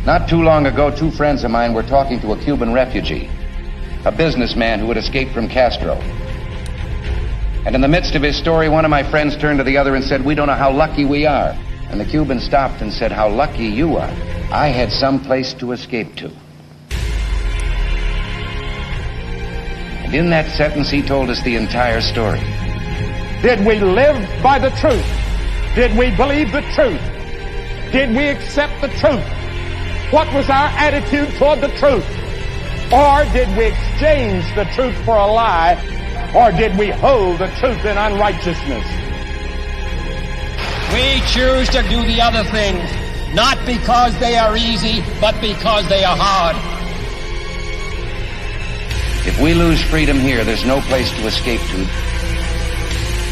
Not too long ago, two friends of mine were talking to a Cuban refugee, a businessman who had escaped from Castro. And in the midst of his story, one of my friends turned to the other and said, "We don't know how lucky we are." And the Cuban stopped and said, "How lucky you are. I had some place to escape to." And in that sentence, he told us the entire story. Did we live by the truth? Did we believe the truth? Did we accept the truth? What was our attitude toward the truth? Or did we exchange the truth for a lie? Or did we hold the truth in unrighteousness? We choose to do the other things, not because they are easy, but because they are hard. If we lose freedom here, there's no place to escape to.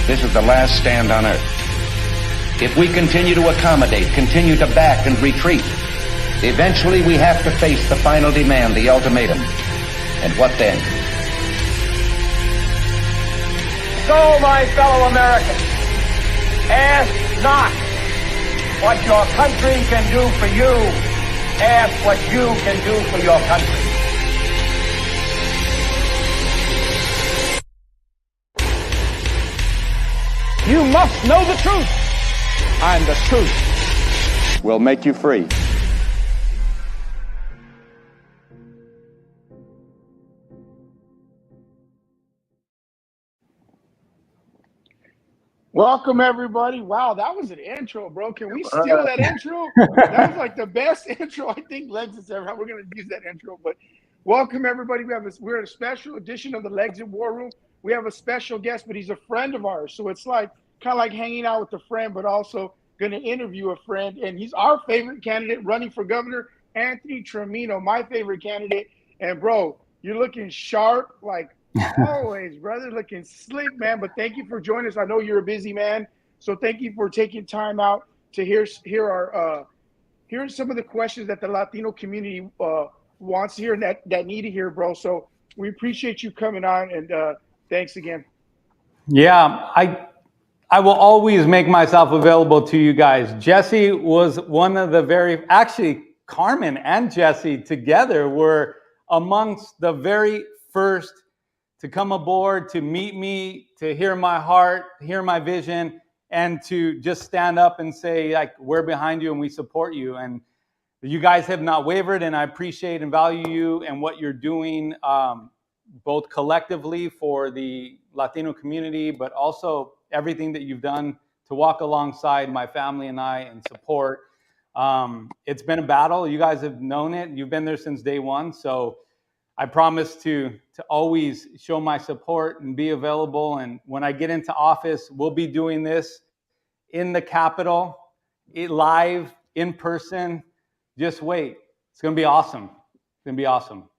This is the last stand on earth. If we continue to accommodate, continue to back and retreat, eventually we have to face the final demand, the ultimatum. And what then? So, my fellow Americans, ask not what your country can do for you. Ask what you can do for your country. You must know the truth, and the truth will make you free. Welcome, everybody. Wow, that was an intro, bro. Can we steal that intro? That was like the best intro I think Lexit's ever had. We're going to use that intro. But welcome, everybody. We're in a special edition of the Lexit War Room. We have a special guest, but he's a friend of ours. So it's like kind of like hanging out with a friend, but also going to interview a friend. And he's our favorite candidate running for governor, Anthony Trimino, my favorite candidate. And, bro, you're looking sharp, like always, brother, looking slick, man. But thank you for joining us. I know you're a busy man, so thank you for taking time out to hear some of the questions that the Latino community wants to hear and that need to hear, bro. So we appreciate you coming on, and thanks again. Yeah, I will always make myself available to you guys. Jesse was one of the actually Carmen and Jesse together were amongst the very first to come aboard, to meet me, to hear my heart, hear my vision, and to just stand up and say, like, we're behind you and we support you. And you guys have not wavered, and I appreciate and value you and what you're doing, both collectively for the Latino community, but also everything that you've done to walk alongside my family and I and support. It's been a battle. You guys have known it. You've been there since day one. So I promise to always show my support and be available. And when I get into office, we'll be doing this in the Capitol, live, in person. Just wait. It's going to be awesome. It's going to be awesome.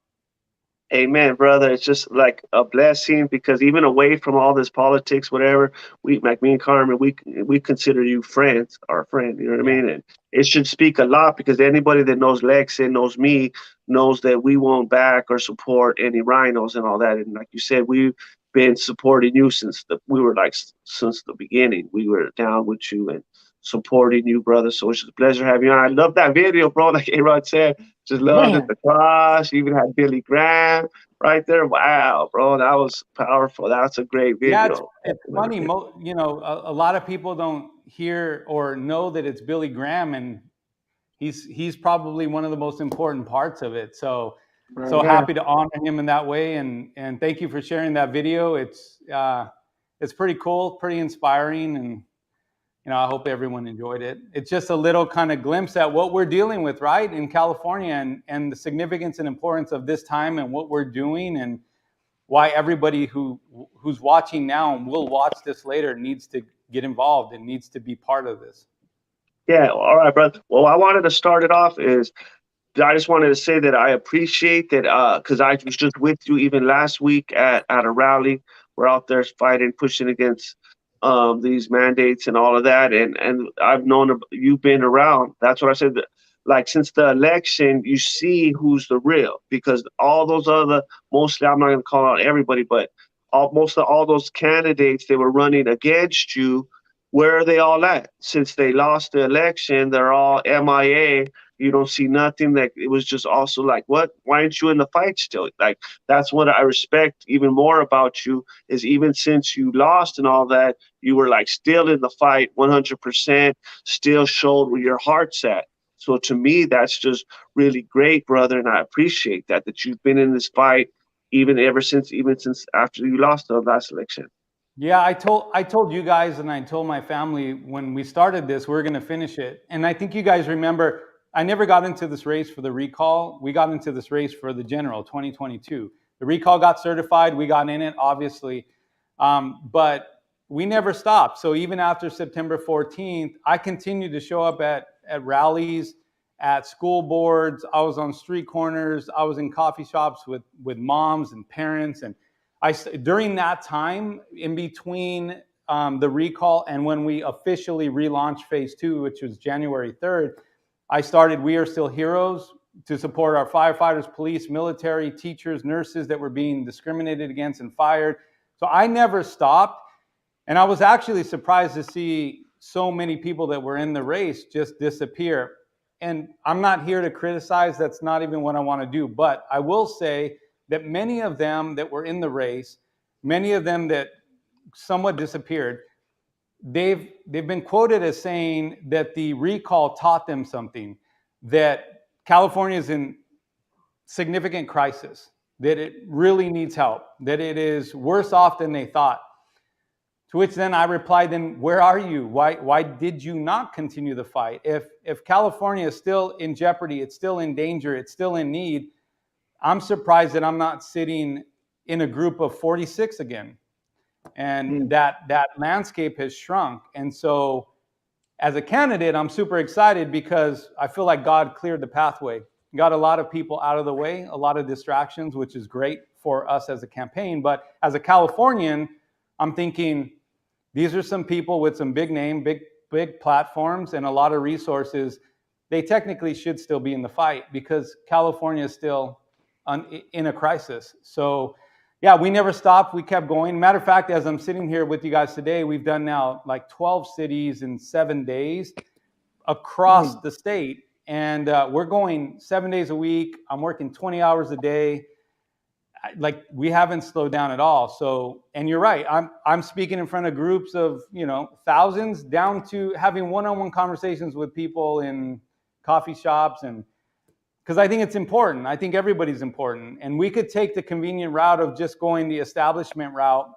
Amen, brother. It's just like a blessing, because even away from all this politics, whatever, like me and Carmen, we consider you friends, our friend. You know what I mean? And it should speak a lot, because anybody that knows Lexit, knows me, knows that we won't back or support any rhinos and all that. And like you said, we've been supporting you since the beginning. We were down with you and supporting you, brother. So it's just a pleasure having you on. I love that video, bro. Like A-Rod said, just loved it. The cross. You even had Billy Graham right there. Wow, bro, that was powerful. That's a great video. Yeah, it's funny. You know, a lot of people don't hear or know that it's Billy Graham, and he's probably one of the most important parts of it. So happy to honor him in that way, and thank you for sharing that video. It's pretty cool, pretty inspiring, and you know, I hope everyone enjoyed it. It's just a little kind of glimpse at what we're dealing with, right, in California, and the significance and importance of this time and what we're doing, and why everybody who's watching now and will watch this later needs to get involved and needs to be part of this. Yeah, all right, brother. Well, I wanted to start it off is I just wanted to say that I appreciate that, because I was just with you even last week at a rally. We're out there fighting, pushing against these mandates and all of that, and I've known you've been around. That's what I said. Like, since the election, you see who's the real, because all those other, mostly, I'm not going to call out everybody, but most of all those candidates, they were running against you. Where are they all at? Since they lost the election, they're all MIA. You don't see nothing. Like, it was just also like, what? Why aren't you in the fight still? Like, that's what I respect even more about you, is even since you lost and all that, you were like still in the fight 100%, still showed where your heart's at. So to me, that's just really great, brother, and I appreciate that you've been in this fight even since after you lost the last election. Yeah, I told you guys and I told my family when we started this, we're going to finish it. And I think you guys remember, I never got into this race for the recall. We got into this race for the general 2022. The recall got certified. We got in it, obviously. But we never stopped. So even after September 14th, I continued to show up at rallies, at school boards. I was on street corners. I was in coffee shops with moms and parents. And during that time, in between the recall and when we officially relaunched phase 2, which was January 3rd, I started We Are Still Heroes to support our firefighters, police, military, teachers, nurses that were being discriminated against and fired. So I never stopped. And I was actually surprised to see so many people that were in the race just disappear. And I'm not here to criticize. That's not even what I want to do. But I will say that many of them that were in the race, many of them that somewhat disappeared, they've been quoted as saying that the recall taught them something, that California is in significant crisis, that it really needs help, that it is worse off than they thought. To which then I replied, then where are you? Why did you not continue the fight? If California is still in jeopardy, it's still in danger, it's still in need, I'm surprised that I'm not sitting in a group of 46 again. And that landscape has shrunk. And so as a candidate, I'm super excited because I feel like God cleared the pathway, got a lot of people out of the way, a lot of distractions, which is great for us as a campaign. But as a Californian, I'm thinking, these are some people with some big name, big platforms, and a lot of resources. They technically should still be in the fight because California is still in a crisis. So yeah, we never stopped. We kept going. Matter of fact, as I'm sitting here with you guys today, we've done now like 12 cities in 7 days across the state. And we're going 7 days a week. I'm working 20 hours a day. Like, we haven't slowed down at all. So, and you're right. I'm speaking in front of groups of, thousands, down to having one-on-one conversations with people in coffee shops, and because I think it's important. I think everybody's important. And we could take the convenient route of just going the establishment route.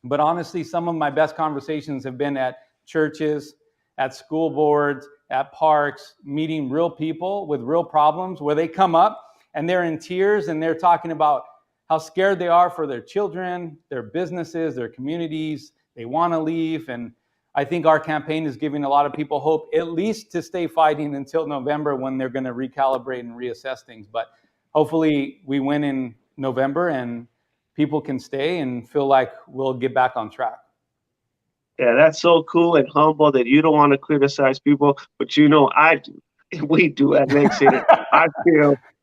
But honestly, some of my best conversations have been at churches, at school boards, at parks, meeting real people with real problems, where they come up and they're in tears and they're talking about how scared they are for their children, their businesses, their communities. They want to leave. And I think our campaign is giving a lot of people hope, at least to stay fighting until November, when they're going to recalibrate and reassess things. But hopefully we win in November and people can stay and feel like we'll get back on track. Yeah, that's so cool and humble that you don't want to criticize people, but I do. We do at Lexit.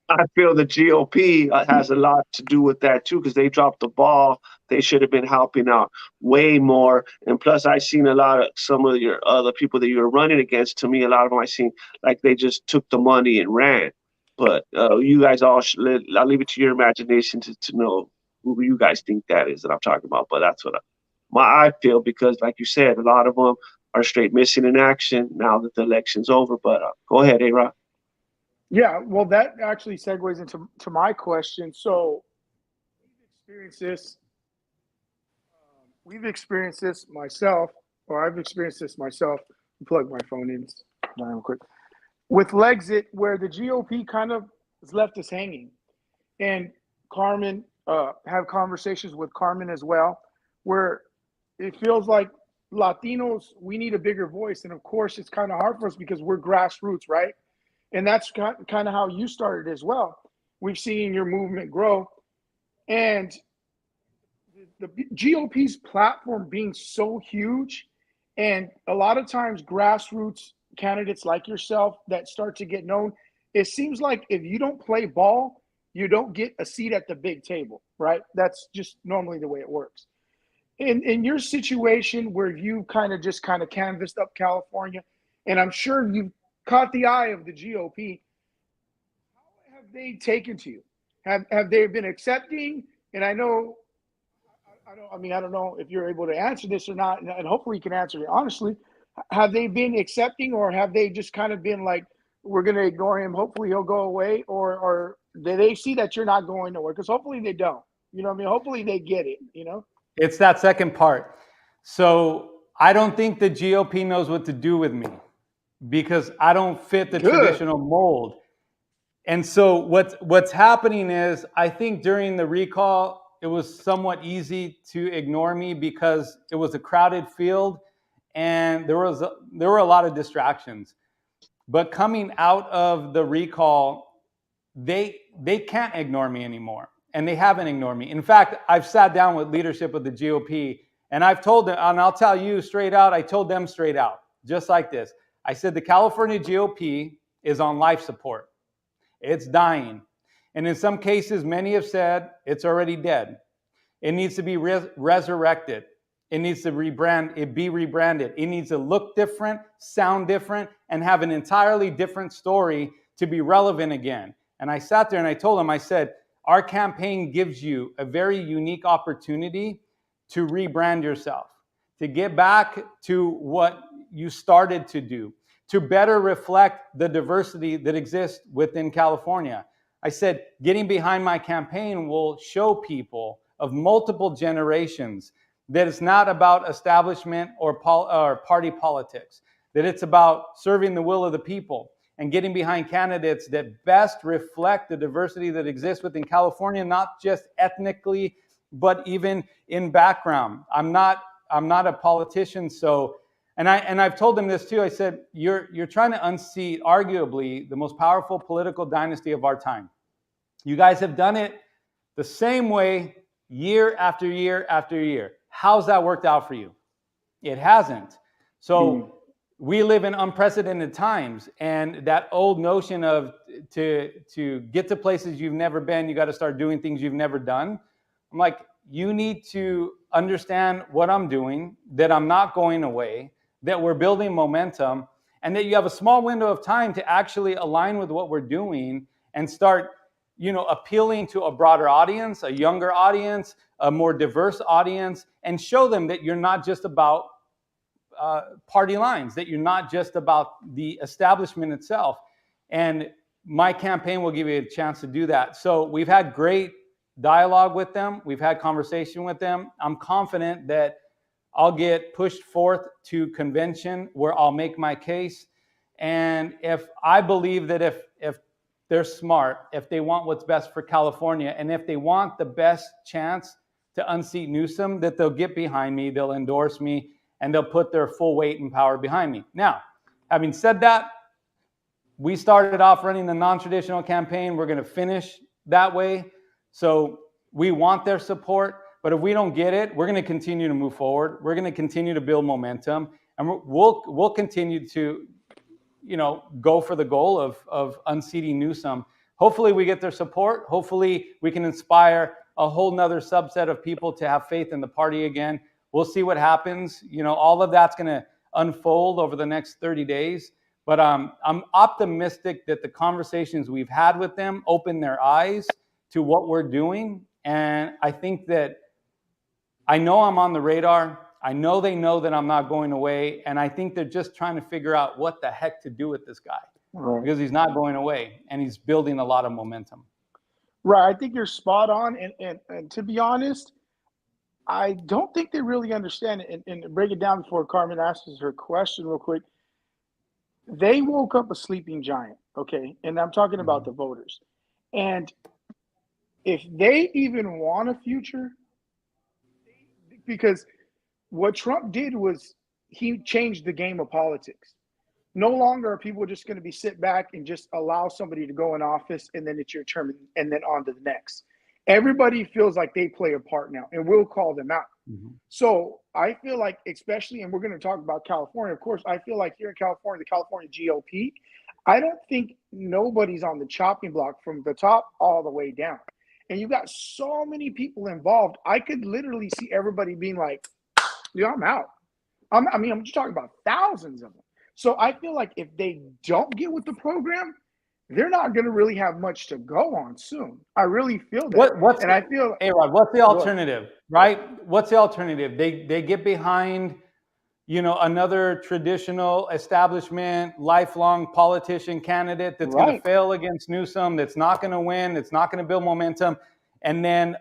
I feel the GOP has a lot to do with that too, because they dropped the ball. They should have been helping out way more. And plus, I've seen some of your other people that you were running against. To me, a lot of them I seen like they just took the money and ran. But you guys I'll leave it to your imagination to know who you guys think that is that I'm talking about. But that's what I feel, because like you said, a lot of them are straight missing in action now that the election's over. But go ahead, A-Rod. Yeah, well, that actually segues into my question. So we've experienced this myself, or I've experienced this myself. Plug my phone in real quick. With Lexit, where the GOP kind of has left us hanging. And Carmen, have conversations with Carmen as well, where it feels like Latinos, we need a bigger voice. And of course, it's kind of hard for us because we're grassroots, right? And that's kind of how you started as well. We've seen your movement grow. And the GOP's platform being so huge, and a lot of times grassroots candidates like yourself that start to get known, it seems like if you don't play ball, you don't get a seat at the big table, right? That's just normally the way it works. in your situation where you kind of just kind of canvassed up California, and I'm sure you've caught the eye of the GOP, how have they taken to you? Have they been accepting? And I know, I don't know if you're able to answer this or not, and hopefully you can answer it honestly. Have they been accepting, or have they just kind of been like, we're going to ignore him, hopefully he'll go away, or do they see that you're not going nowhere? Because hopefully they don't. You know what I mean? Hopefully they get it, you know? It's that second part. So I don't think the GOP knows what to do with me because I don't fit the traditional mold. And so what's happening is, I think during the recall, it was somewhat easy to ignore me because it was a crowded field and there were a lot of distractions. But coming out of the recall, they can't ignore me anymore. And they haven't ignored me. In fact, I've sat down with leadership of the GOP and I've told them, and I'll tell you straight out, I told them straight out, just like this. I said, the California GOP is on life support. It's dying. And in some cases, many have said it's already dead. It needs to be resurrected. It needs to be rebranded. It needs to look different, sound different, and have an entirely different story to be relevant again. And I sat there and I told them, I said, our campaign gives you a very unique opportunity to rebrand yourself, to get back to what you started to do, to better reflect the diversity that exists within California. I said, getting behind my campaign will show people of multiple generations that it's not about establishment or party politics, that it's about serving the will of the people and getting behind candidates that best reflect the diversity that exists within California, not just ethnically, but even in background. I'm not a politician, so, and I've told them this too. I said, you're trying to unseat arguably the most powerful political dynasty of our time. You guys have done it the same way year after year after year. How's that worked out for you? It hasn't. So we live in unprecedented times, and that old notion of to get to places you've never been, you got to start doing things you've never done. I'm like, you need to understand what I'm doing, that I'm not going away, that we're building momentum, and that you have a small window of time to actually align with what we're doing and start, appealing to a broader audience, a younger audience, a more diverse audience, and show them that you're not just about party lines, that you're not just about the establishment itself. And my campaign will give you a chance to do that. So we've had great dialogue with them. We've had conversation with them. I'm confident that I'll get pushed forth to convention where I'll make my case. And if I believe that if they're smart, if they want what's best for California, and if they want the best chance to unseat Newsom, that they'll get behind me, they'll endorse me, and they'll put their full weight and power behind me. Now, having said that, we started off running the non-traditional campaign. We're going to finish that way. So we want their support, but if we don't get it, we're going to continue to move forward. We're going to continue to build momentum, and we'll continue to, go for the goal of unseating Newsom. Hopefully we get their support. Hopefully we can inspire a whole nother subset of people to have faith in the party again. We'll see what happens. All of that's going to unfold over the next 30 days. But I'm optimistic that the conversations we've had with them open their eyes to what we're doing. And I think that I know I'm on the radar. I know they know that I'm not going away. And I think they're just trying to figure out what the heck to do with this guy. Right. Because he's not going away and he's building a lot of momentum. Right. I think you're spot on. And to be honest, I don't think they really understand it. And to break it down before Carmen asks her question real quick, they woke up a sleeping giant, okay? And I'm talking about the voters. And if they even want a future, because what Trump did was he changed the game of politics. No longer are people just going to be sit back and just allow somebody to go in office and then it's your term and then on to the next. Everybody feels like they play a part now, and we'll call them out. So I feel like, especially, and we're going to talk about California, of course, I feel like here in California, the California GOP, I don't think nobody's on the chopping block from the top all the way down. and you got so many people involved. I could literally see everybody being like, "Yeah, I'm out." I'm just talking about thousands of them. So I feel like if they don't get with the program, they're not going to really have much to go on soon. I really feel that. And I feel, hey Rod, what's the alternative, right? What's the alternative? They get behind, another traditional establishment, lifelong politician candidate that's going to fail against Newsom, that's not going to win, that's not going to build momentum. And then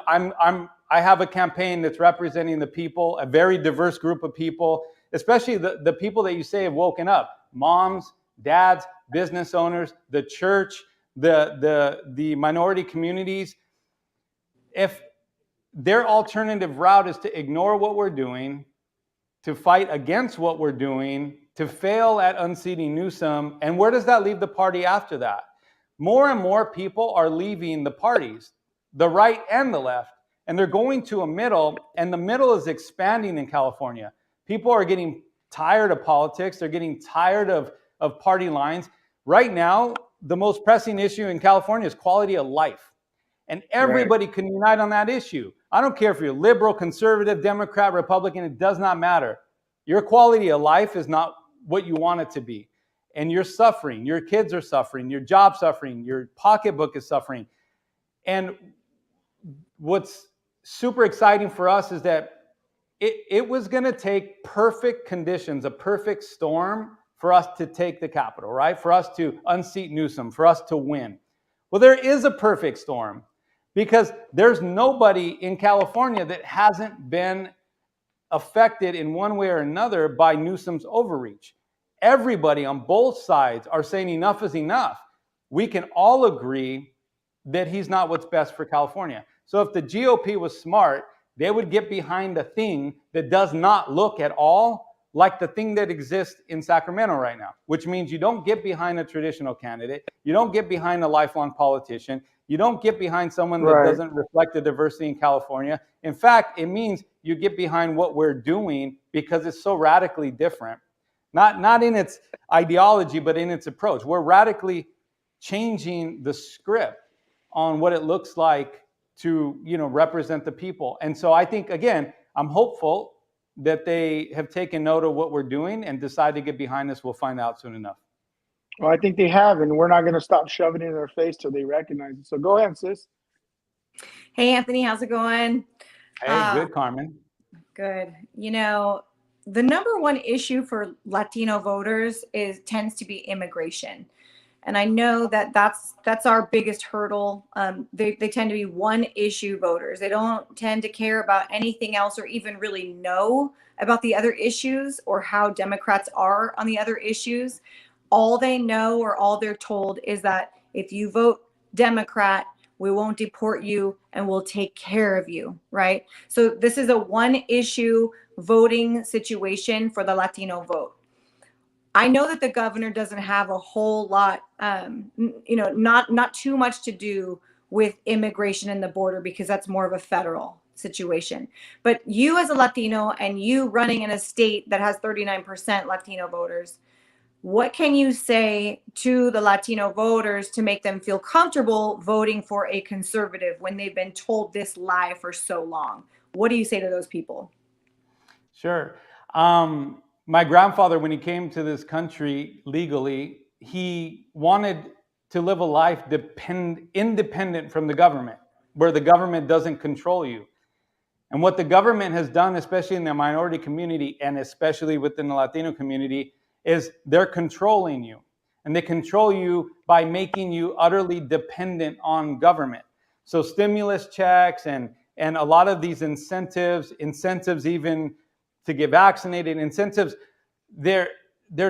I have a campaign that's representing the people, a very diverse group of people, especially the people that you say have woken up: moms, dads, business owners, the church, the minority communities. If their alternative route is to ignore what we're doing, to fight against what we're doing, to fail at unseating Newsom, and where does that leave the party after that? More and more people are leaving the parties, the right and the left, and they're going to a middle, and the middle is expanding in California. People are getting tired of politics. They're getting tired of party lines. Right now, the most pressing issue in California is quality of life. And everybody can unite on that issue. I don't care if you're liberal, conservative, Democrat, Republican, it does not matter. Your quality of life is not what you want it to be. And you're suffering. Your kids are suffering. Your job's suffering. Your pocketbook is suffering. And what's super exciting for us is that it was going to take perfect conditions, a perfect storm for us to take the Capitol, right? For us to unseat Newsom, for us to win. Well, there is a perfect storm, because there's nobody in California that hasn't been affected in one way or another by Newsom's overreach. Everybody on both sides are saying enough is enough. We can all agree that he's not what's best for California. So if the GOP was smart, they would get behind a thing that does not look at all like the thing that exists in Sacramento right now, which means you don't get behind a traditional candidate. You don't get behind a lifelong politician. You don't get behind someone that doesn't reflect the diversity in California. In fact, it means you get behind what we're doing because it's so radically different. Not in its ideology, but in its approach. We're radically changing the script on what it looks like to, represent the people. And so I think, again, I'm hopeful that they have taken note of what we're doing and decide to get behind us. We'll find out soon enough. Well, I think they have, and we're not going to stop shoving it in their face till they recognize it. So go ahead, sis. Hey, Anthony, how's it going? Hey, good, Carmen. Good. The number one issue for Latino voters tends to be immigration. And I know that's our biggest hurdle. They tend to be one issue voters. They don't tend to care about anything else or even really know about the other issues or how Democrats are on the other issues. All they know or all they're told is that if you vote Democrat, we won't deport you and we'll take care of you, right? So this is a one issue voting situation for the Latino vote. I know that the governor doesn't have a whole lot, not too much to do with immigration and the border, because that's more of a federal situation. But you as a Latino and you running in a state that has 39% Latino voters, what can you say to the Latino voters to make them feel comfortable voting for a conservative when they've been told this lie for so long? What do you say to those people? Sure. My grandfather, when he came to this country legally, he wanted to live a life independent from the government, where the government doesn't control you. And what the government has done, especially in the minority community and especially within the Latino community, is they're controlling you. And they control you by making you utterly dependent on government. So stimulus checks and a lot of these incentives even to get vaccinated, incentives, they're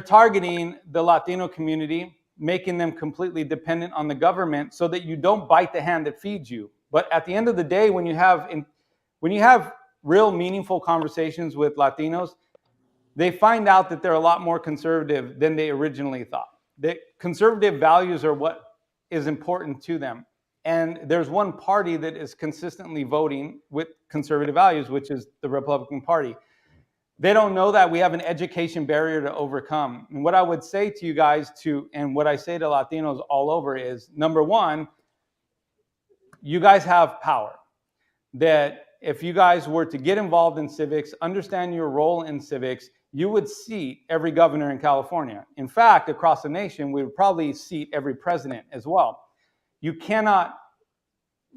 targeting the Latino community, making them completely dependent on the government so that you don't bite the hand that feeds you. But at the end of the day, when you have real meaningful conversations with Latinos, they find out that they're a lot more conservative than they originally thought. That conservative values are what is important to them. And there's one party that is consistently voting with conservative values, which is the Republican Party. They don't know that we have an education barrier to overcome. And what I would say to you guys and what I say to Latinos all over is, number one, you guys have power. That if you guys were to get involved in civics, understand your role in civics, you would seat every governor in California. In fact, across the nation, we would probably seat every president as well. You cannot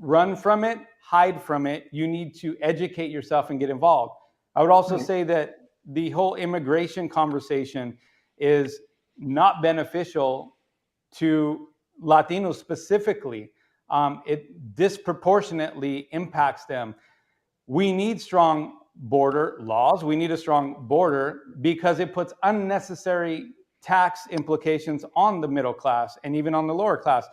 run from it, hide from it. You need to educate yourself and get involved. I would also say that the whole immigration conversation is not beneficial to Latinos specifically. It disproportionately impacts them. We need strong border laws. We need a strong border because it puts unnecessary tax implications on the middle class and even on the lower class.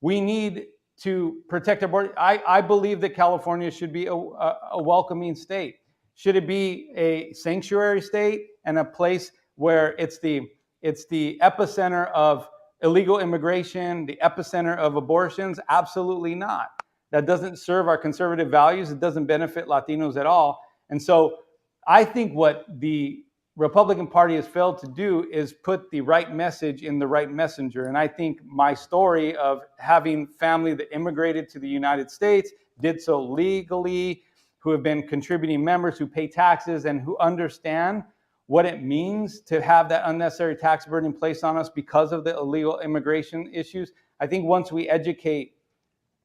We need to protect our border. I believe that California should be a welcoming state. Should it be a sanctuary state and a place where it's the epicenter of illegal immigration, the epicenter of abortions? Absolutely not. That doesn't serve our conservative values. It doesn't benefit Latinos at all. And so I think what the Republican Party has failed to do is put the right message in the right messenger. And I think my story of having family that immigrated to the United States, did so legally, who have been contributing members, who pay taxes, and who understand what it means to have that unnecessary tax burden placed on us because of the illegal immigration issues. I think once we educate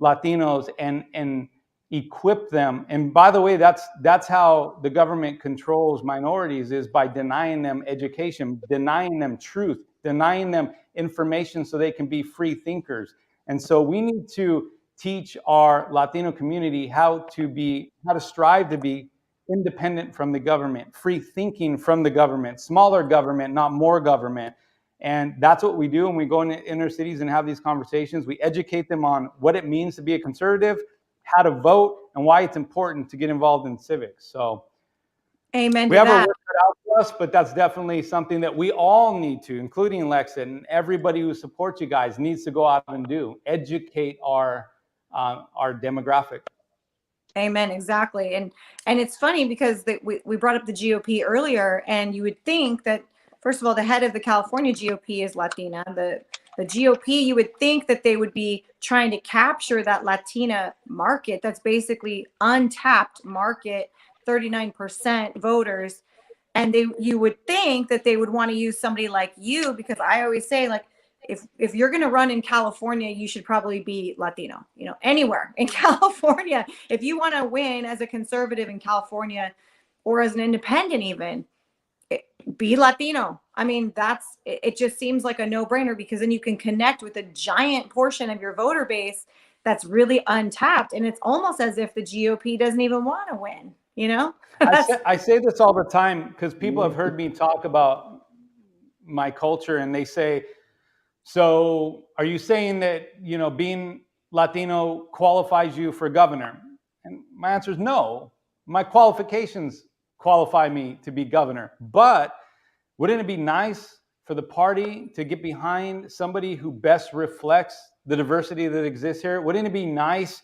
Latinos and equip them, and by the way, that's how the government controls minorities, is by denying them education, denying them truth, denying them information so they can be free thinkers. And so we need to teach our Latino community how to strive to be independent from the government, free thinking from the government, smaller government, not more government. And that's what we do when we go into inner cities and have these conversations. We educate them on what it means to be a conservative, how to vote, and why it's important to get involved in civics. So amen. We have our work cut out for us, but that's definitely something that we all need to, including Lexit, and everybody who supports you guys needs to go out and do. Educate our demographic. Amen. Exactly. And it's funny because we brought up the GOP earlier, and you would think that, first of all, the head of the California GOP is Latina. The GOP, you would think that they would be trying to capture that Latina market. That's basically untapped market, 39% voters. And you would think that they would want to use somebody like you, because I always say, like, if you're going to run in California, you should probably be Latino, anywhere in California. If you want to win as a conservative in California or as an independent even, be Latino. I mean, it just seems like a no-brainer, because then you can connect with a giant portion of your voter base that's really untapped. And it's almost as if the GOP doesn't even want to win, I say this all the time because people have heard me talk about my culture, and they say, so are you saying that, being Latino qualifies you for governor? And my answer is no. My qualifications qualify me to be governor. But wouldn't it be nice for the party to get behind somebody who best reflects the diversity that exists here? Wouldn't it be nice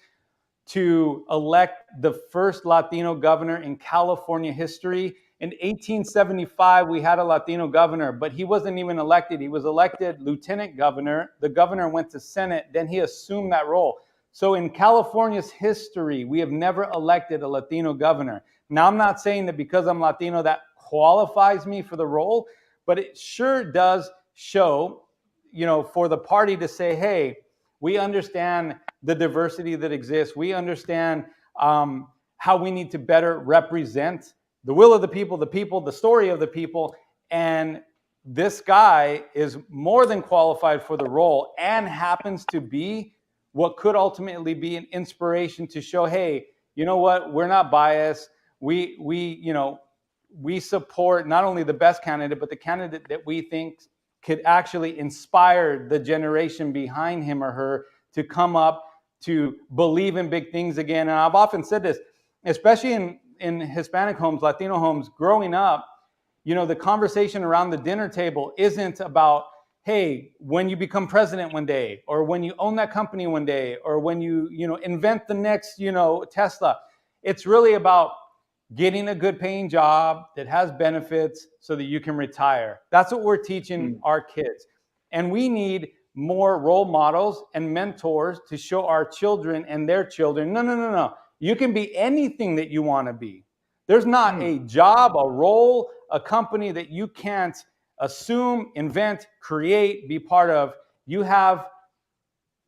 to elect the first Latino governor in California history? In 1875, we had a Latino governor, but he wasn't even elected. He was elected lieutenant governor. The governor went to Senate, then he assumed that role. So in California's history, we have never elected a Latino governor. Now, I'm not saying that because I'm Latino that qualifies me for the role, but it sure does show, for the party to say, hey, we understand the diversity that exists. We understand how we need to better represent the will of the people, the story of the people. And this guy is more than qualified for the role and happens to be what could ultimately be an inspiration to show, hey, you know what? We're not biased. We support not only the best candidate, but the candidate that we think could actually inspire the generation behind him or her to come up to believe in big things again. And I've often said this, especially in Hispanic homes, Latino homes, growing up, the conversation around the dinner table isn't about, hey, when you become president one day, or when you own that company one day, or when you invent the next, Tesla. It's really about getting a good paying job that has benefits so that you can retire. That's what we're teaching our kids. And we need more role models and mentors to show our children and their children, no. You can be anything that you want to be. There's not a job, a role, a company that you can't assume, invent, create, be part of. You have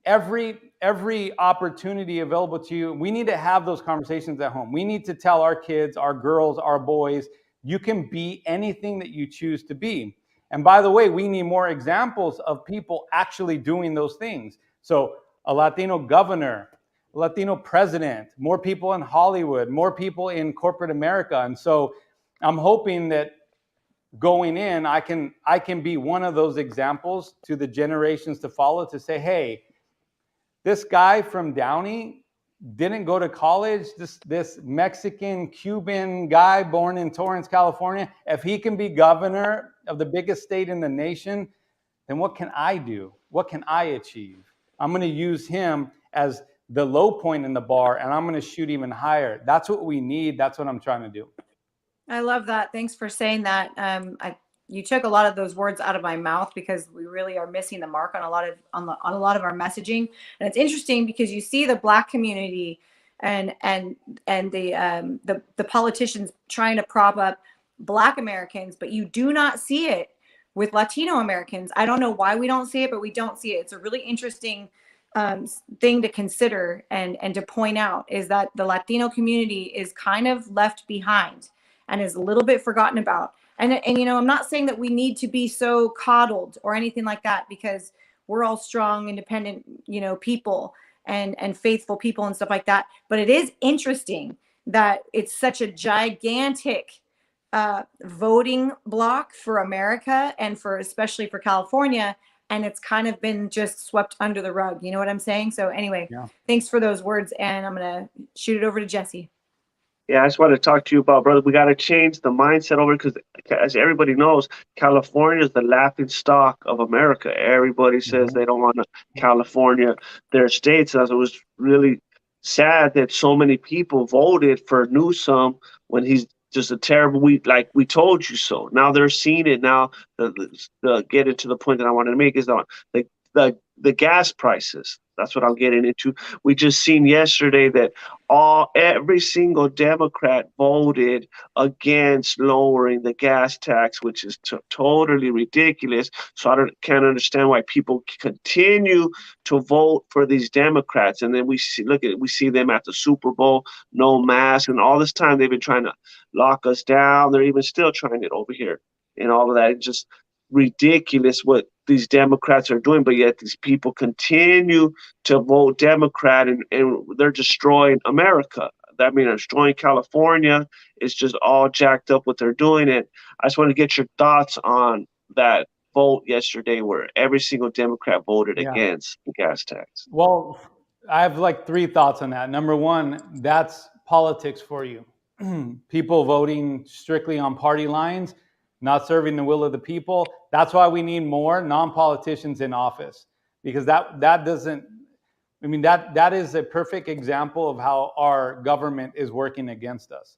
every opportunity available to you. We need to have those conversations at home. We need to tell our kids, our girls, our boys, you can be anything that you choose to be. And by the way, we need more examples of people actually doing those things. So a Latino governor, a Latino president, more people in Hollywood, more people in corporate America. And so I'm hoping that going in, I can be one of those examples to the generations to follow, to say, hey, this guy from Downey didn't go to college. This Mexican, Cuban guy born in Torrance, California, if he can be governor of the biggest state in the nation, then what can I do? What can I achieve? I'm going to use him as the low point in the bar, and I'm going to shoot even higher. That's what we need. That's what I'm trying to do. I love that. Thanks for saying that. You took a lot of those words out of my mouth, because we really are missing the mark on a lot of our messaging. And it's interesting because you see the Black community and the politicians trying to prop up Black Americans, but you do not see it with Latino Americans. I don't know why we don't see it, but we don't see it. It's a really interesting thing to consider and to point out, is that the Latino community is kind of left behind and is a little bit forgotten about. And I'm not saying that we need to be so coddled or anything like that, because we're all strong, independent, people and faithful people and stuff like that. But it is interesting that it's such a gigantic voting block for America, and especially for California. And it's kind of been just swept under the rug. You know what I'm saying? So anyway, Thanks for those words. And I'm going to shoot it over to Jesse. Yeah, I just want to talk to you about, brother, we got to change the mindset over, because as everybody knows, California is the laughing stock of America. Everybody says they don't want California, their states. As it was really sad that so many people voted for Newsom when he's just a terrible, we told you so. Now they're seeing it. Now the get into the point that I wanted to make is on the gas prices. That's what I'm getting into. We just seen yesterday that every single Democrat voted against lowering the gas tax, which is totally ridiculous. So I can't understand why people continue to vote for these Democrats. And then we see them at the Super Bowl, no mask, and all this time they've been trying to lock us down. They're even still trying it over here, and all of that. It's just ridiculous what these Democrats are doing, but yet these people continue to vote Democrat, and they're destroying America. That means they're destroying California. It's just all jacked up what they're doing. And I just want to get your thoughts on that vote yesterday where every single Democrat voted against the gas tax. Well, I have like 3 thoughts on that. Number one, that's politics for you. People voting strictly on party lines, not serving the will of the people. That's why we need more non-politicians in office, because that is a perfect example of how our government is working against us.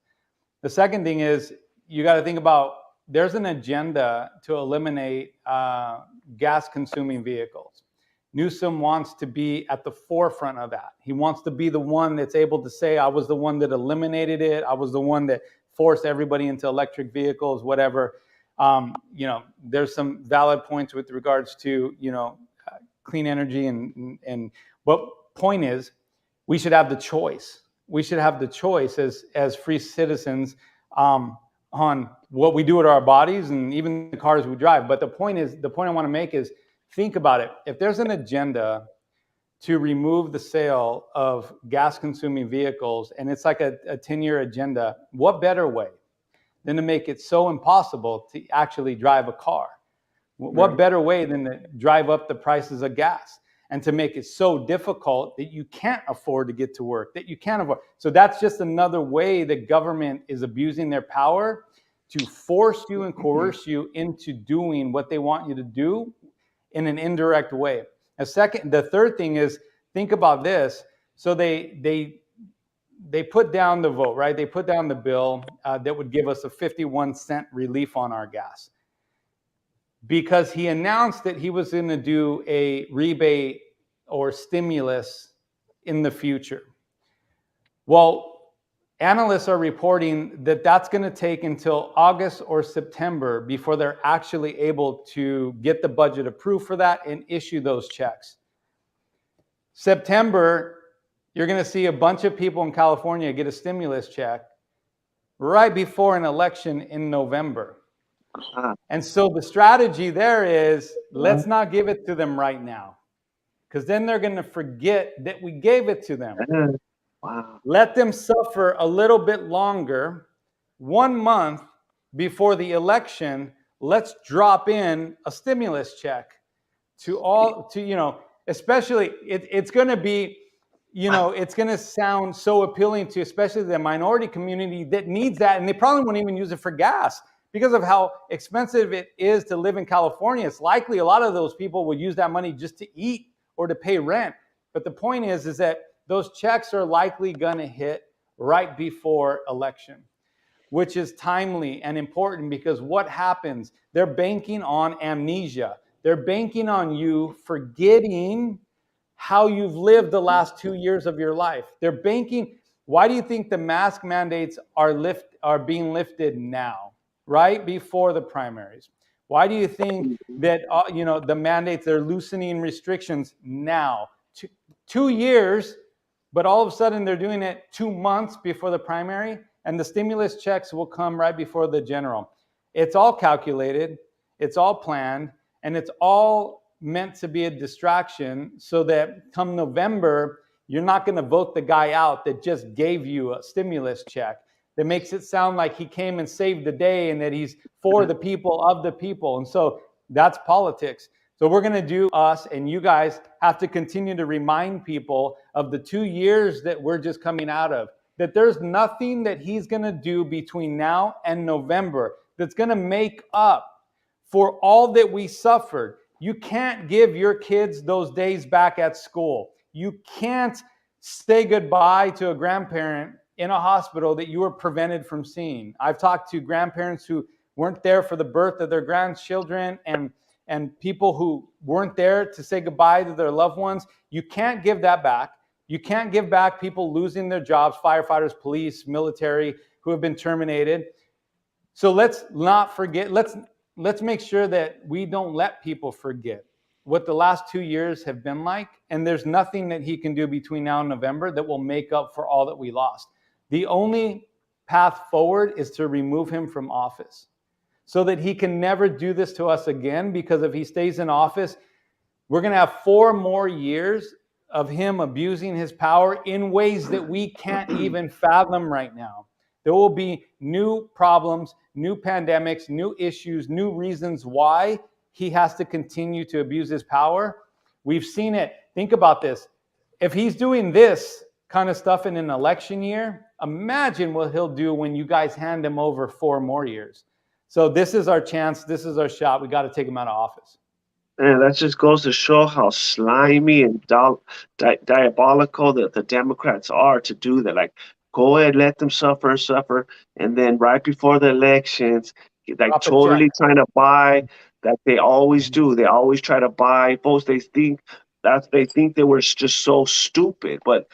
The second thing is, you got to think about, there's an agenda to eliminate gas consuming vehicles. Newsom wants to be at the forefront of that. He wants to be the one that's able to say, I was the one that eliminated it. I was the one that forced everybody into electric vehicles, whatever. There's some valid points with regards to, clean energy but point is, we should have the choice. We should have the choice as free citizens on what we do with our bodies and even the cars we drive. But the point I want to make is, think about it. If there's an agenda to remove the sale of gas consuming vehicles, and it's like a 10-year agenda, what better way than to make it so impossible to actually drive a car? What better way than to drive up the prices of gas and to make it so difficult that you can't afford to get to work, that you can't afford. So that's just another way that government is abusing their power to force you and coerce you into doing what they want you to do in an indirect way. The third thing is, think about this. So they put down the vote, right? They put down the bill that would give us a 51-cent relief on our gas. because he announced that he was going to do a rebate or stimulus in the future. Well, analysts are reporting that that's going to take until August or September before they're actually able to get the budget approved for that and issue those checks. September, you're going to see a bunch of people in California get a stimulus check right before an election in November. And so the strategy there is, let's not give it to them right now, because then they're going to forget that we gave it to them. Wow. Let them suffer a little bit longer. 1 month before the election, let's drop in a stimulus check to all, to, you know, especially it's going to be, you know, it's going to sound so appealing to especially the minority community that needs that. And they probably won't even use it for gas because of how expensive it is to live in California. It's likely a lot of those people would use that money just to eat or to pay rent. But the point is that those checks are likely going to hit right before election, which is timely and important because what happens? They're banking on amnesia. They're banking on you forgetting how you've lived the last 2 years of your life. They're banking. Why do you think the mask mandates are being lifted now, right before the primaries? Why do you think that you know, the mandates, they're loosening restrictions now? 2 years. But all of a sudden, they're doing it 2 months before the primary, and the stimulus checks will come right before the general. It's all calculated, it's all planned, and it's all meant to be a distraction so that come November, you're not going to vote the guy out that just gave you a stimulus check that makes it sound like he came and saved the day and that he's for the people, of the people. And so that's politics. So we're going to do us, and you guys have to continue to remind people of the 2 years that we're just coming out of, that there's nothing that he's going to do between now and November that's going to make up for all that we suffered. You can't give your kids those days back at school. You can't say goodbye to a grandparent in a hospital that you were prevented from seeing. I've talked to grandparents who weren't there for the birth of their grandchildren and people who weren't there to say goodbye to their loved ones. You can't give that back. You can't give back people losing their jobs, firefighters, police, military, who have been terminated. So let's not forget, let's make sure that we don't let people forget what the last 2 years have been like. And there's nothing that he can do between now and November that will make up for all that we lost. The only path forward is to remove him from office, so that he can never do this to us again, because if he stays in office, we're going to have 4 more years of him abusing his power in ways that we can't even fathom right now. There will be new problems, new pandemics, new issues, new reasons why he has to continue to abuse his power. We've seen it. Think about this. If he's doing this kind of stuff in an election year, imagine what he'll do when you guys hand him over 4 more years. So this is our chance. This is our shot. We got to take him out of office. And that just goes to show how slimy and diabolical the Democrats are to do that. Like, go ahead, let them suffer, and then right before the elections, like totally trying to buy, that they always do. They always try to buy votes. They think they were just so stupid, but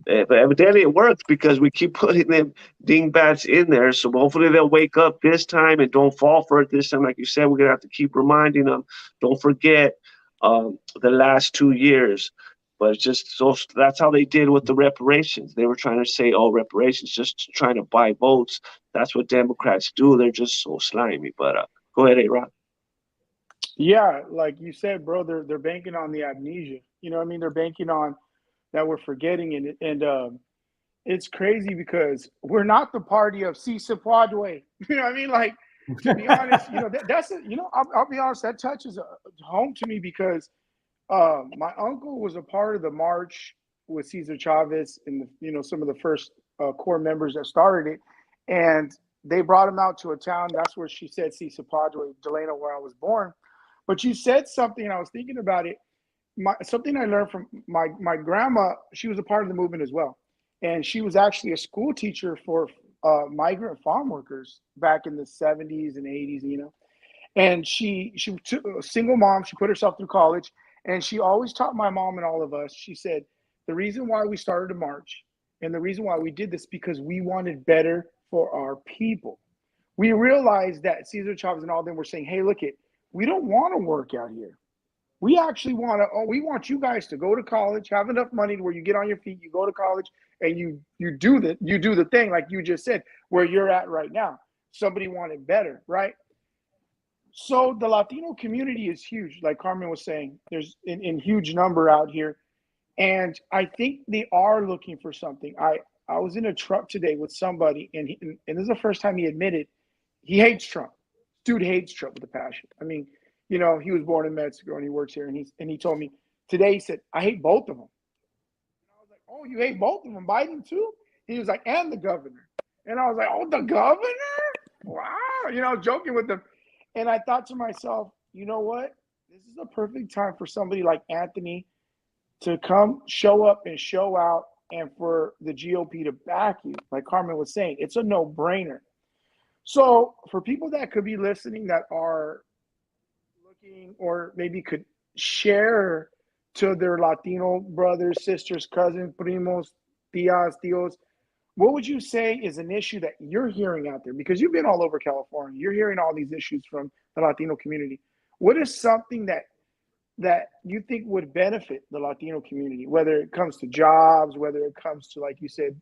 evidently it works because we keep putting them dingbats in there. So hopefully they'll wake up this time and don't fall for it this time. Like you said, we're gonna have to keep reminding them. Don't forget the last 2 years. But it's just so that's how they did with the reparations. They were trying to say, "Oh, reparations," just trying to buy votes. That's what Democrats do. They're just so slimy. But go ahead, A-Rod. Yeah, like you said, bro, they're banking on the amnesia. You know what I mean? They're banking on that we're forgetting it. And it's crazy because we're not the party of Si Se Puede. You know what I mean? Like, to be honest, you know, that's it. You know, I'll be honest, that touches home to me because my uncle was a part of the march with Cesar Chavez and, you know, some of the first core members that started it. And they brought him out to a town. That's where she said Si Se Puede, Delano, where I was born. But you said something, and I was thinking about it. Something I learned from my grandma, she was a part of the movement as well. And she was actually a school teacher for migrant farm workers back in the 70s and 80s, you know. And she took a single mom. She put herself through college, and she always taught my mom and all of us. She said the reason why we started a march and the reason why we did this because we wanted better for our people. We realized that Cesar Chavez and all them were saying, "Hey, look it, we don't want to work out here. We actually want to. Oh, we want you guys to go to college, have enough money to where you get on your feet, you go to college, and you do the thing like you just said, where you're at right now. Somebody wanted better, right? So the Latino community is huge, like Carmen was saying. There's in huge number out here, and I think they are looking for something. I was in a truck today with somebody, and this is the first time he admitted he hates Trump. Dude hates Trump with a passion. I mean, you know, he was born in Mexico and he works here, and he told me today, he said, I hate both of them. And I was like, oh, you hate both of them, Biden too? He was like, and the governor. And I was like, oh, the governor? Wow. You know, joking with them. And I thought to myself, you know what? This is a perfect time for somebody like Anthony to come show up and show out, and for the GOP to back you. Like Carmen was saying, it's a no-brainer. So for people that could be listening that are looking or maybe could share to their Latino brothers, sisters, cousins, primos, tias, tios, what would you say is an issue that you're hearing out there? Because you've been all over California. You're hearing all these issues from the Latino community. What is something that you think would benefit the Latino community, whether it comes to jobs, whether it comes to, like you said,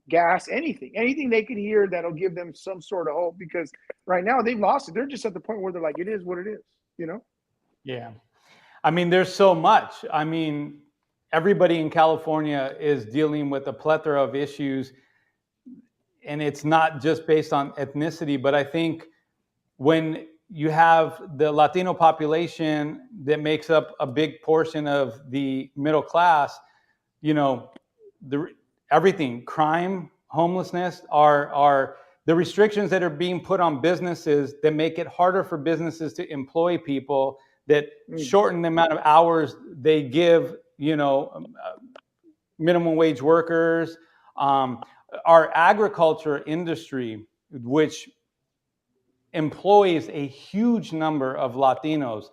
gas, anything they could hear that'll give them some sort of hope? Because right now they've lost it. They're just at the point where they're like, it is what it is, you know? Yeah. I mean, there's so much. I mean, everybody in California is dealing with a plethora of issues, and it's not just based on ethnicity, but I think when you have the Latino population that makes up a big portion of the middle class, you know, everything, crime, homelessness, are the restrictions that are being put on businesses that make it harder for businesses to employ people, that shorten the amount of hours they give, you know, minimum wage workers. Our agriculture industry, which employs a huge number of Latinos,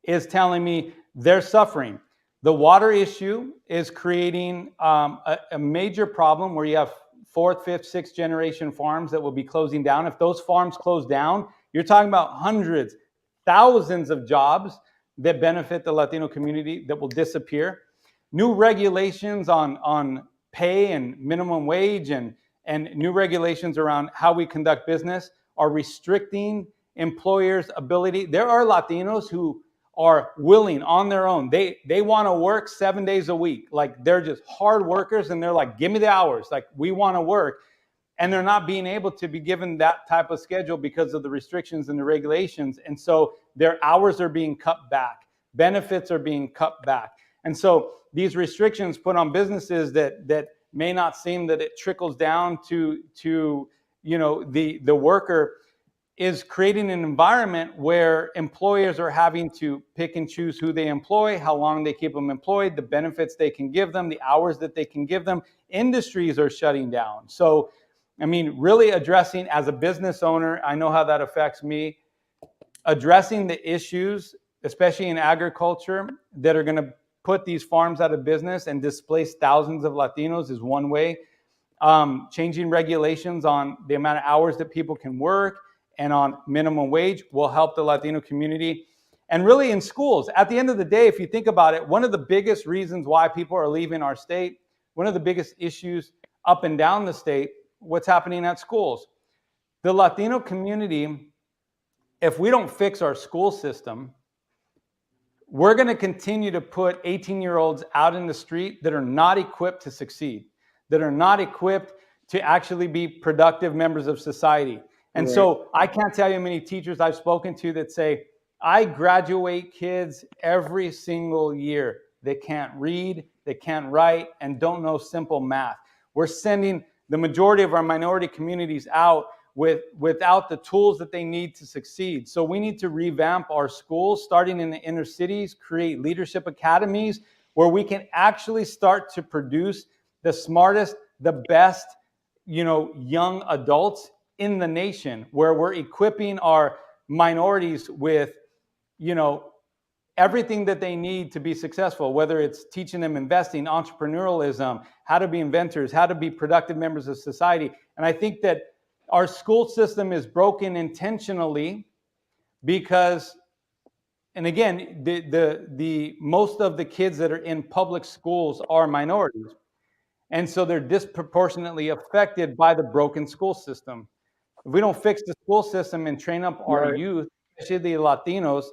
is telling me they're suffering. The water issue is creating a major problem where you have 4th, 5th, 6th generation farms that will be closing down. If those farms close down, you're talking about hundreds, thousands of jobs that benefit the Latino community that will disappear. New regulations on pay and minimum wage and new regulations around how we conduct business are restricting employers' ability. There are Latinos who are willing on their own. They want to work 7 days a week. Like, they're just hard workers, and they're like, give me the hours. Like, we want to work. And they're not being able to be given that type of schedule because of the restrictions and the regulations. And so their hours are being cut back. Benefits are being cut back. And so these restrictions put on businesses that may not seem that it trickles down to you know, the worker, is creating an environment where employers are having to pick and choose who they employ, how long they keep them employed, the benefits they can give them, the hours that they can give them. Industries are shutting down. So, I mean, really addressing, as a business owner, I know how that affects me, addressing the issues, especially in agriculture, that are going to put these farms out of business and displace thousands of Latinos is one way. Changing regulations on the amount of hours that people can work and on minimum wage will help the Latino community. And really in schools, at the end of the day, if you think about it, one of the biggest reasons why people are leaving our state, one of the biggest issues up and down the state, what's happening at schools. The Latino community, if we don't fix our school system, we're going to continue to put 18-year-olds out in the street that are not equipped to succeed, that are not equipped to actually be productive members of society. And so I can't tell you how many teachers I've spoken to that say, I graduate kids every single year. They can't read, they can't write, and don't know simple math. We're sending the majority of our minority communities out without the tools that they need to succeed. So we need to revamp our schools, starting in the inner cities, create leadership academies where we can actually start to produce the smartest, the best, you know, young adults in the nation, where we're equipping our minorities with, everything that they need to be successful, whether it's teaching them investing, entrepreneurialism, how to be inventors, how to be productive members of society. And I think that our school system is broken intentionally because, and again, the most of the kids that are in public schools are minorities. And so they're disproportionately affected by the broken school system. If we don't fix the school system and train up our youth, especially the Latinos,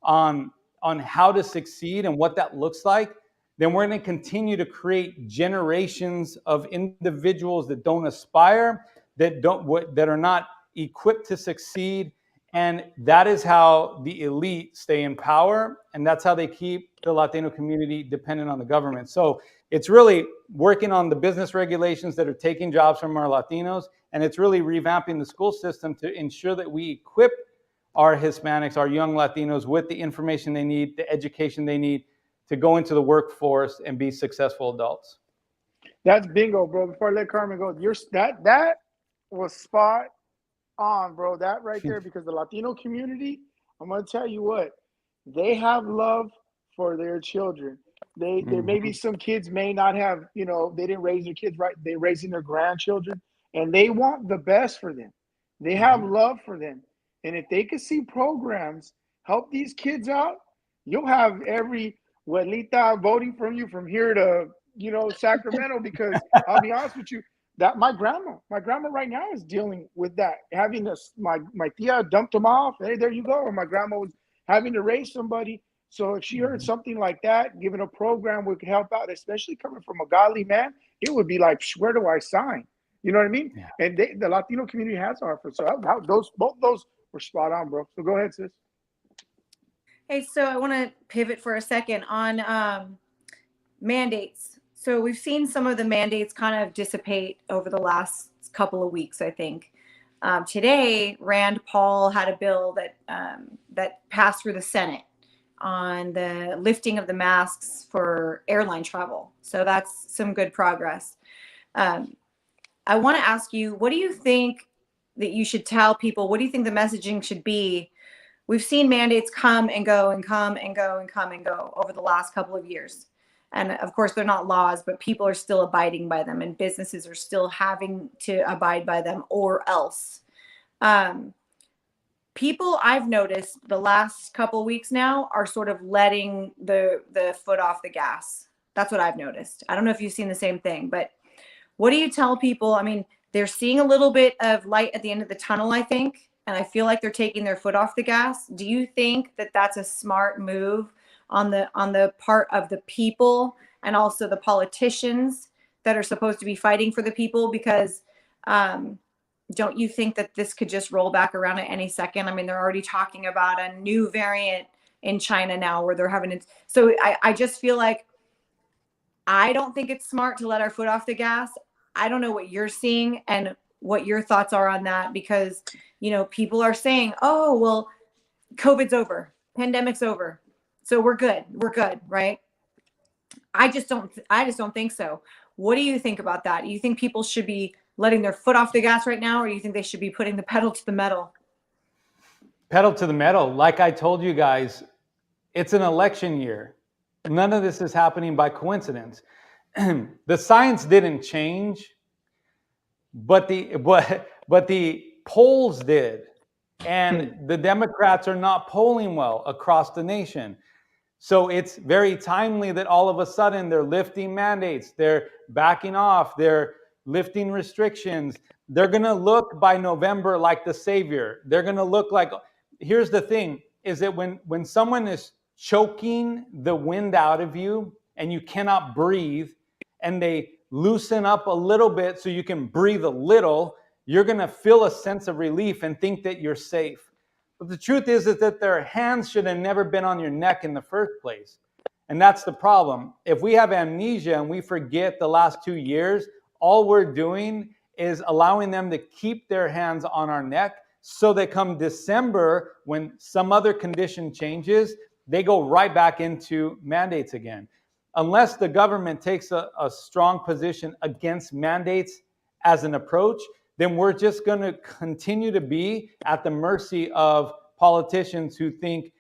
on how to succeed and what that looks like, then we're going to continue to create generations of individuals that don't aspire, that are not equipped to succeed. And that is how the elite stay in power, and that's how they keep the Latino community dependent on the government. So it's really working on the business regulations that are taking jobs from our Latinos, and it's really revamping the school system to ensure that we equip our Hispanics, our young Latinos, with the information they need, the education they need to go into the workforce and be successful adults. That's bingo, bro. Before I let Carmen go, that was spot on, bro. That right there, because the Latino community, I'm gonna tell you what, they have love for their children. There may be some kids may not have, they didn't raise their kids right. They're raising their grandchildren, and they want the best for them. They have love for them. And if they could see programs help these kids out, you'll have every Huelita voting from you from here to, Sacramento, because I'll be honest with you, that my grandma right now is dealing with that. Having my tia dumped them off. Hey, there you go. And my grandma was having to raise somebody. So if she heard something like that, given a program would help out, especially coming from a godly man, it would be like, where do I sign? You know what I mean? Yeah. And the Latino community has offered. So both those were spot on, bro. So go ahead, sis. Hey, so I want to pivot for a second on mandates. So we've seen some of the mandates kind of dissipate over the last couple of weeks, I think. Today, Rand Paul had a bill that passed through the Senate on the lifting of the masks for airline travel. So that's some good progress. I want to ask you, what do you think that you should tell people? What do you think the messaging should be? We've seen mandates come and go and come and go and come and go over the last couple of years. And of course, they're not laws, but people are still abiding by them, and businesses are still having to abide by them, or else. People, I've noticed the last couple of weeks now, are sort of letting the foot off the gas. That's what I've noticed. I don't know if you've seen the same thing, but what do you tell people? I mean, they're seeing a little bit of light at the end of the tunnel, I think, and I feel like they're taking their foot off the gas. Do you think that that's a smart move on the part of the people and also the politicians that are supposed to be fighting for the people? Because don't you think that this could just roll back around at any second? I mean, they're already talking about a new variant in China now where they're having it. So I just feel like I don't think it's smart to let our foot off the gas. I don't know what you're seeing and what your thoughts are on that, because, people are saying, oh, well, COVID's over, pandemic's over, so we're good, right? I just don't think so. What do you think about that? Do you think people should be letting their foot off the gas right now, or do you think they should be putting the pedal to the metal? Pedal to the metal. Like I told you guys, it's an election year. None of this is happening by coincidence. The science didn't change, but the polls did. And the Democrats are not polling well across the nation. So it's very timely that all of a sudden they're lifting mandates, they're backing off, they're lifting restrictions. They're going to look by November like the savior. They're going to look like, here's the thing, is that when someone is choking the wind out of you and you cannot breathe, and they loosen up a little bit so you can breathe a little, you're going to feel a sense of relief and think that you're safe. But the truth is that their hands should have never been on your neck in the first place. And that's the problem. If we have amnesia and we forget the last 2 years, all we're doing is allowing them to keep their hands on our neck so that come December, when some other condition changes, they go right back into mandates again. Unless the government takes a strong position against mandates as an approach, then we're just going to continue to be at the mercy of politicians who think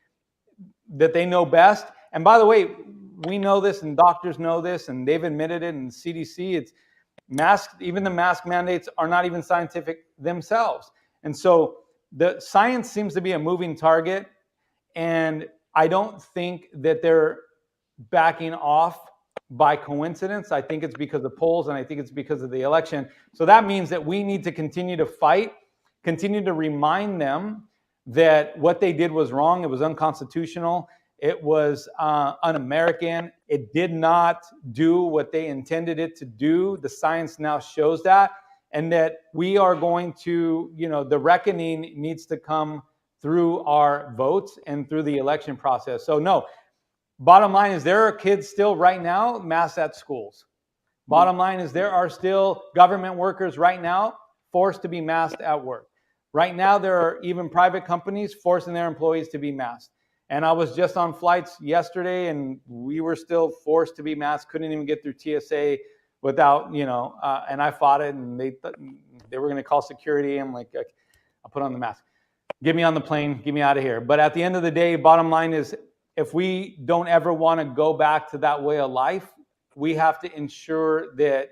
that they know best. And by the way, we know this, and doctors know this, and they've admitted it, and CDC, it's mask, even the mask mandates are not even scientific themselves. And so the science seems to be a moving target, and I don't think that they're backing off by coincidence. I think it's because of polls, and I think it's because of the election. So that means that we need to continue to fight, continue to remind them that what they did was wrong. It was unconstitutional. It was un-American. It did not do what they intended it to do. The science now shows that. And that we are going to, the reckoning needs to come through our votes and through the election process. So no, bottom line is there are kids still right now masked at schools. Bottom line is there are still government workers right now forced to be masked at work. Right now, there are even private companies forcing their employees to be masked. And I was just on flights yesterday, and we were still forced to be masked, couldn't even get through TSA without, and I fought it, and they were going to call security. I'm like, I'll put on the mask. Get me on the plane, get me out of here. But at the end of the day, bottom line is, if we don't ever want to go back to that way of life, we have to ensure that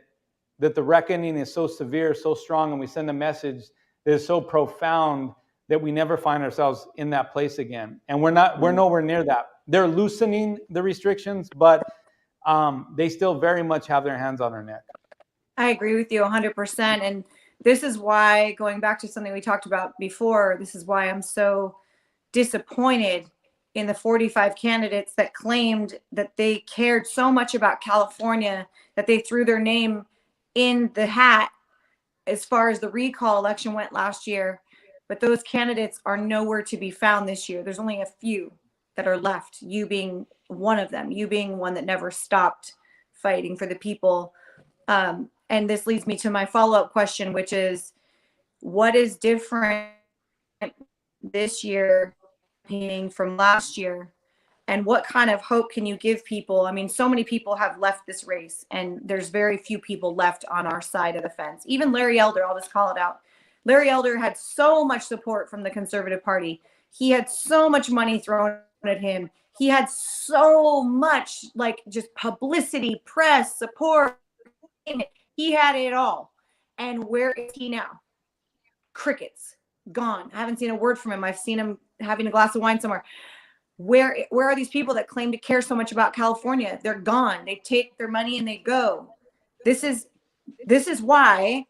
the reckoning is so severe, so strong, and we send a message that is so profound that we never find ourselves in that place again. And we're nowhere near that. They're loosening the restrictions, but they still very much have their hands on our neck. I agree with you 100%. And this is why, going back to something we talked about before, this is why I'm so disappointed in the 45 candidates that claimed that they cared so much about California that they threw their name in the hat as far as the recall election went last year. But those candidates are nowhere to be found this year. There's only a few that are left, you being one of them, you being one that never stopped fighting for the people. And this leads me to my follow-up question, which is, what is different this year from last year? And what kind of hope can you give people? I mean, so many people have left this race, and there's very few people left on our side of the fence. Even Larry Elder, I'll just call it out. Larry Elder had so much support from the Conservative Party. He had so much money thrown at him. He had so much, just publicity, press, support. He had it all. And where is he now? Crickets. Gone. I haven't seen a word from him. I've seen him having a glass of wine somewhere. Where are these people that claim to care so much about California? They're gone. They take their money and they go. This is why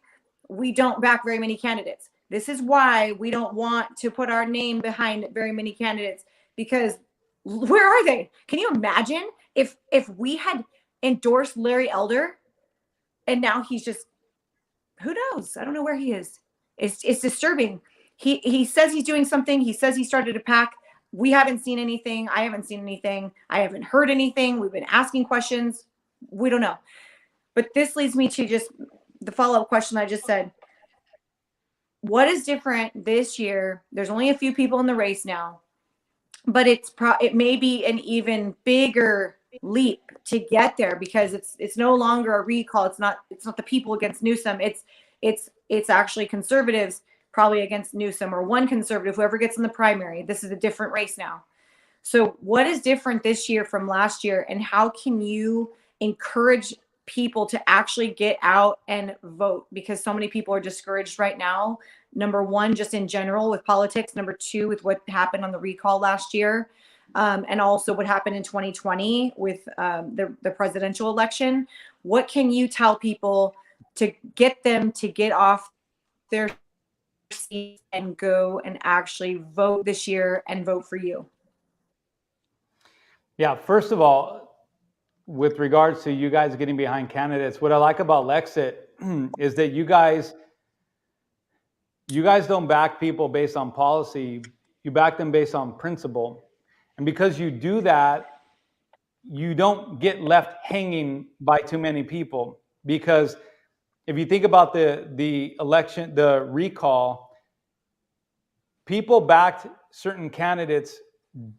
we don't back very many candidates. This is why we don't want to put our name behind very many candidates, because where are they? Can you imagine if we had endorsed Larry Elder and now he's just, who knows? I don't know where he is. It's disturbing. He says he's doing something. He says he started a PAC. We haven't seen anything. I haven't seen anything. I haven't heard anything. We've been asking questions. We don't know. But this leads me to just the follow-up question I just said. What is different this year? There's only a few people in the race now, but it may be an even bigger leap to get there, because it's no longer a recall. It's not the people against Newsom. It's actually conservatives probably against Newsom, or one conservative, whoever gets in the primary. This is a different race now. So what is different this year from last year, and how can you encourage people to actually get out and vote? Because so many people are discouraged right now. Number one, just in general with politics. Number two, with what happened on the recall last year. And also what happened in 2020 with the presidential election. What can you tell people to get them to get off their seats and go and actually vote this year and vote for you? Yeah, first of all, with regards to you guys getting behind candidates, what I like about Lexit is that you guys don't back people based on policy. You back them based on principle. And because you do that, you don't get left hanging by too many people. Because if you think about the election, the recall, people backed certain candidates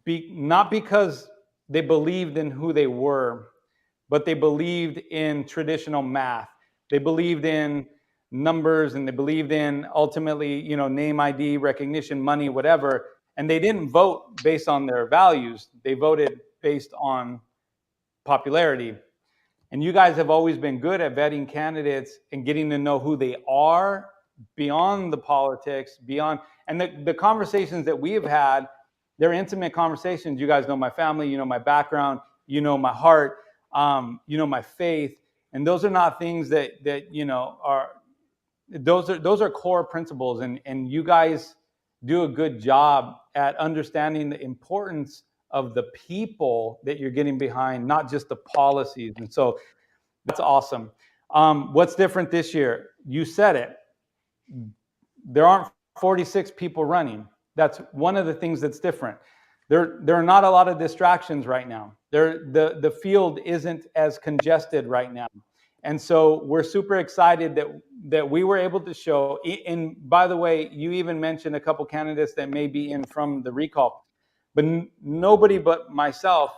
not because they believed in who they were, but they believed in traditional math. They believed in numbers, and they believed in ultimately, name ID, recognition, money, whatever. And they didn't vote based on their values. They voted based on popularity. And you guys have always been good at vetting candidates and getting to know who they are beyond the politics, beyond, and the conversations that we have had, they're intimate conversations. You guys know my family, you know my background, you know my heart, you know my faith. And those are not things that you know are, those are core principles. And you guys do a good job at understanding the importance of the people that you're getting behind, not just the policies. And so that's awesome. What's different this year? You said it. There aren't 46 people running. That's one of the things that's different. There are not a lot of distractions right now. The field isn't as congested right now. And so we're super excited that we were able to show, and by the way, you even mentioned a couple candidates that may be in from the recall, but nobody but myself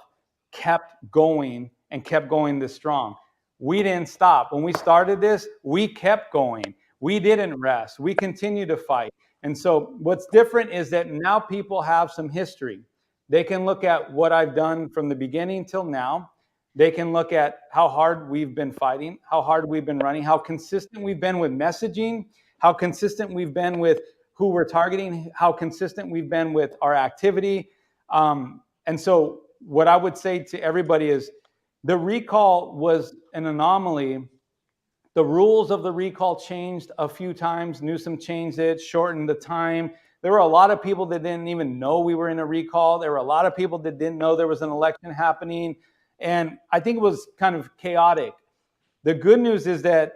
kept going and kept going this strong. We didn't stop. When we started this, we kept going. We didn't rest. We continue to fight. And so what's different is that now people have some history. They can look at what I've done from the beginning till now. They can look at how hard we've been fighting, how hard we've been running, how consistent we've been with messaging, how consistent we've been with who we're targeting, how consistent we've been with our activity. And so what I would say to everybody is the recall was an anomaly. The rules of the recall changed a few times. Newsom changed it, shortened the time. There were a lot of people that didn't even know we were in a recall. There were a lot of people that didn't know there was an election happening. And I think it was kind of chaotic. The good news is that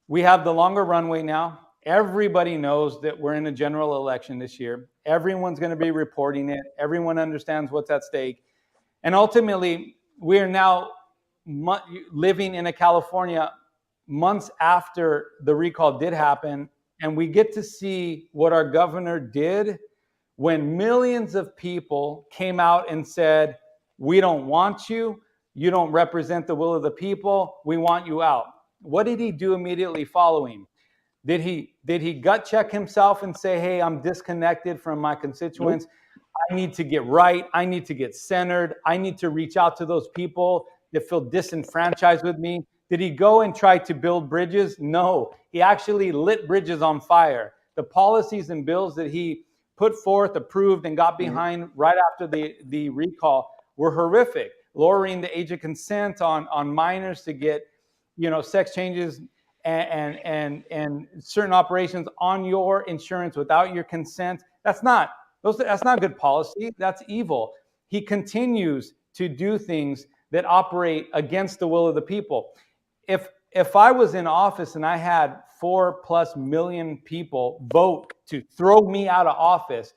we have the longer runway now. Everybody knows that we're in a general election this year. Everyone's going to be reporting it. Everyone understands what's at stake. And ultimately, we are now living in a California months after the recall did happen. And we get to see what our governor did when millions of people came out and said, we don't want you. You don't represent the will of the people. We want you out. What did he do immediately following? Did he gut check himself and say, hey, I'm disconnected from my constituents. I need to get right. I need to get centered. I need to reach out to those people that feel disenfranchised with me. Did he go and try to build bridges? No, he actually lit bridges on fire. The policies and bills that he put forth, approved, and got behind right after the recall were horrific. Lowering the age of consent on minors to get, sex changes and certain operations on your insurance without your consent. That's not good policy. That's evil. He continues to do things that operate against the will of the people. If I was in office and I had 4+ million people vote to throw me out of office,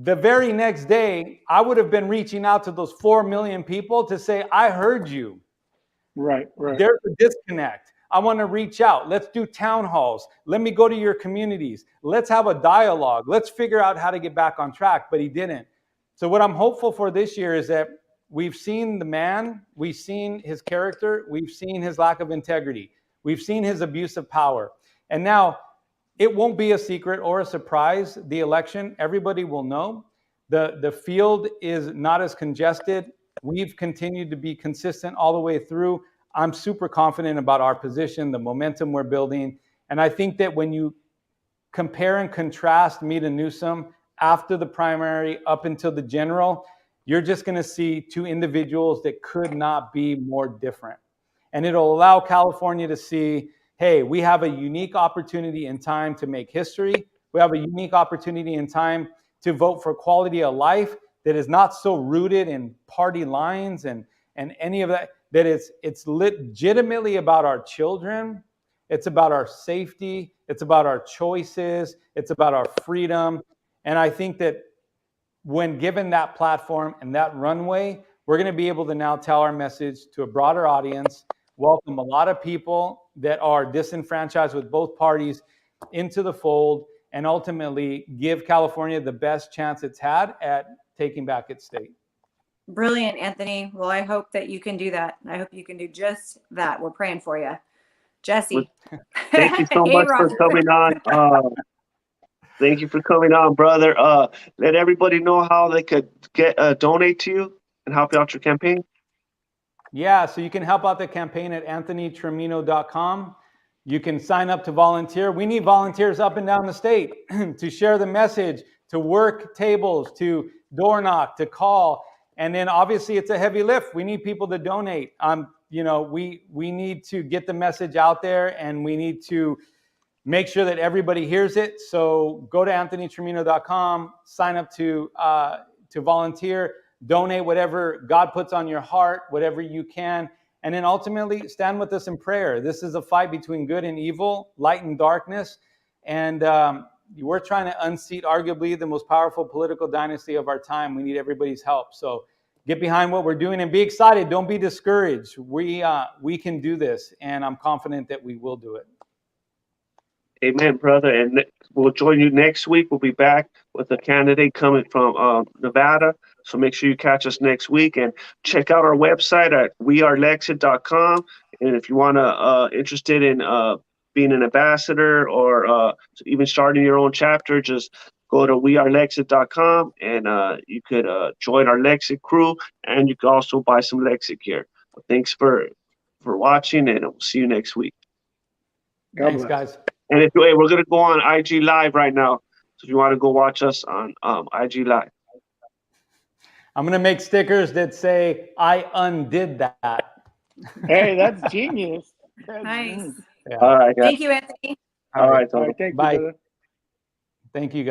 the very next day, I would have been reaching out to those 4 million people to say, I heard you. Right. There's a disconnect. I want to reach out. Let's do town halls. Let me go to your communities. Let's have a dialogue. Let's figure out how to get back on track. But he didn't. So what I'm hopeful for this year is that we've seen the man, we've seen his character, we've seen his lack of integrity, we've seen his abuse of power. And now it won't be a secret or a surprise, the election. Everybody will know. The field is not as congested. We've continued to be consistent all the way through. I'm super confident about our position, the momentum we're building. And I think that when you compare and contrast me to Newsom after the primary up until the general, you're just going to see two individuals that could not be more different. And it'll allow California to see, hey, we have a unique opportunity in time to make history. We have a unique opportunity in time to vote for quality of life that is not so rooted in party lines and any of that, that it's legitimately about our children. It's about our safety. It's about our choices. It's about our freedom. And I think that when given that platform and that runway, we're going to be able to now tell our message to a broader audience, welcome a lot of people that are disenfranchised with both parties into the fold, and ultimately give California the best chance it's had at taking back its state. Brilliant, Anthony. Well, I hope that you can do that. I hope you can do just that. We're praying for you. Jesse. Thank you so much for coming on. Thank you for coming on, brother. Let everybody know how they could get donate to you and help you out your campaign. Yeah, so you can help out the campaign at anthonytrimino.com. You can sign up to volunteer. We need volunteers up and down the state to share the message, to work tables, to door knock, to call. And then obviously it's a heavy lift. We need people to donate. You know, we need to get the message out there, and we need to make sure that everybody hears it. So go to anthonytrimino.com, sign up to volunteer, donate whatever God puts on your heart, whatever you can. And then ultimately stand with us in prayer. This is a fight between good and evil, light and darkness. And we're trying to unseat arguably the most powerful political dynasty of our time. We need everybody's help. So get behind what we're doing and be excited. Don't be discouraged. We can do this, and I'm confident that we will do it. Amen, brother. And we'll join you next week. We'll be back with a candidate coming from Nevada. So make sure you catch us next week, and check out our website at wearelexit.com. And if you want to interested in being an ambassador or even starting your own chapter, just go to wearelexit.com, and you could join our Lexit crew, and you can also buy some Lexit gear. Thanks for watching, and we'll see you next week. Thanks, guys. And we're going to go on IG Live right now. So if you want to go watch us on IG Live. I'm going to make stickers that say, I undid that. Hey, that's genius. That's Nice. genius. Yeah. All right, guys. Thank you, Anthony. All right. All right, thank you, Bye. brother. Thank you, guys.